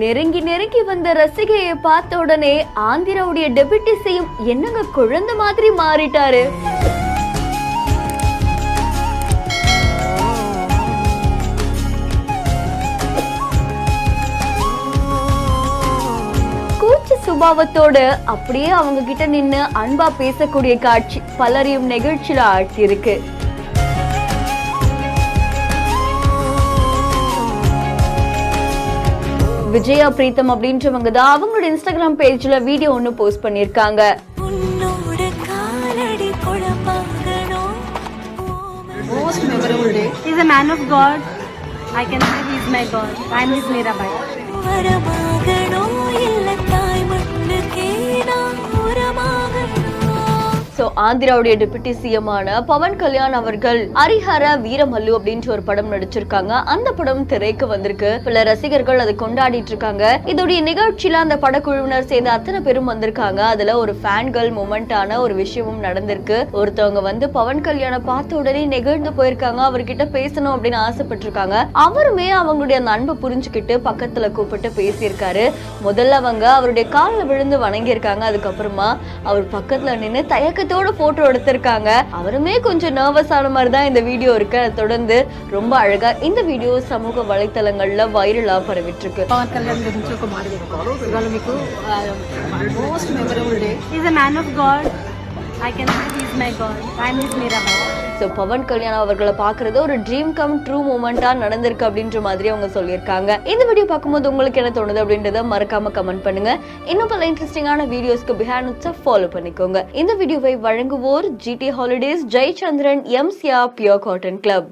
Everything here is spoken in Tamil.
நெருங்கி நெருங்கி வந்த ரசிகையை பார்த்த உடனே ஆந்திராவுடைய டெபியூட்டி சிஎம் என்னங்க குழந்தை மாதிரி மாறிட்டாரு. கூச்ச சுபாவத்தோடு அப்படியே அவங்க கிட்ட நின்னு அன்பா பேசக்கூடிய காட்சி பலரையும் நெகிழ்ச்சியில ஆழ்த்தி இருக்கு. விஜயா பிரீத்தம் அப்படின்றவங்க தான் அவங்களோட இன்ஸ்டாகிராம் பேஜ்ல வீடியோ ஒன்னு போஸ்ட் பண்ணிருக்காங்க. Most memorable day. He's a man of God. I can say he's my God. I'm his Mirabai. ஆந்திராவுடைய டெபுட்டி சிஎமான பவன் கல்யாண் அவர்கள் ஹரிஹர வீரமல்லு அப்படின்ற ஒரு படம் நடிச்சிருக்காங்க. அந்த படம் திரைக்கு வந்திருக்கு. பல ரசிகர்கள் அதை கொண்டாடிட்டு இருக்காங்க. இதோடைய நிகழ்ச்சியில அந்த படக்குழுவினர் சேர்ந்து அத்தனை பேரும் வந்திருக்காங்க. அதுல ஒரு ஃபேன்கள் மொமெண்டான ஒரு விஷயமும் நடந்திருக்கு. ஒருத்தவங்க வந்து பவன் கல்யாண பார்த்த உடனே நெகிழ்ந்து போயிருக்காங்க. அவர்கிட்ட பேசணும் அப்படின்னு ஆசைப்பட்டிருக்காங்க. அவருமே அவங்களுடைய அந்த அன்பை புரிஞ்சுக்கிட்டு பக்கத்துல கூப்பிட்டு பேசியிருக்காரு. முதல்ல அவங்க அவருடைய காலில் விழுந்து வணங்கியிருக்காங்க. அதுக்கப்புறமா அவர் பக்கத்துல நின்று தயக்கத்தோட போட்டோ எடுத்திருக்காங்க. அவருமே கொஞ்சம் நர்வஸ் ஆன மாதிரி தான் இந்த வீடியோ இருக்கு. அதை தொடர்ந்து ரொம்ப அழகா இந்த வீடியோ சமூக வலைத்தளங்கள்ல வைரலா பரவிட்டு இருக்கு. పవన్ కళ్యాణ్ గురించి ఒక మాట చెప్తాను. ఇవాళ మీకు most memorable day. Is a man of God. I can say he is my God. I am his Meerabai. Pawan Kalyan அவர்களை பாக்குறது ஒரு ட்ரீம் கம் ட்ரூ மூமெண்டா நடந்திருக்கு அப்படின்ற மாதிரி அவங்க சொல்லியிருக்காங்க. இந்த வீடியோ பார்க்கும்போது உங்களுக்கு என்ன தோணுது அப்படின்றத மறக்காம கமெண்ட் பண்ணுங்க. இன்னும் பல இன்ட்ரெஸ்டிங்கான வீடியோஸ்க்கு பிஹைண்ட் ஃபாலோ பண்ணிக்கோங்க. இந்த வீடியோவை வழங்குவோர் GT ஹாலிடேஸ், ஜெயச்சந்திரன், எம்சியா, பியூர் காட்டன் கிளப்.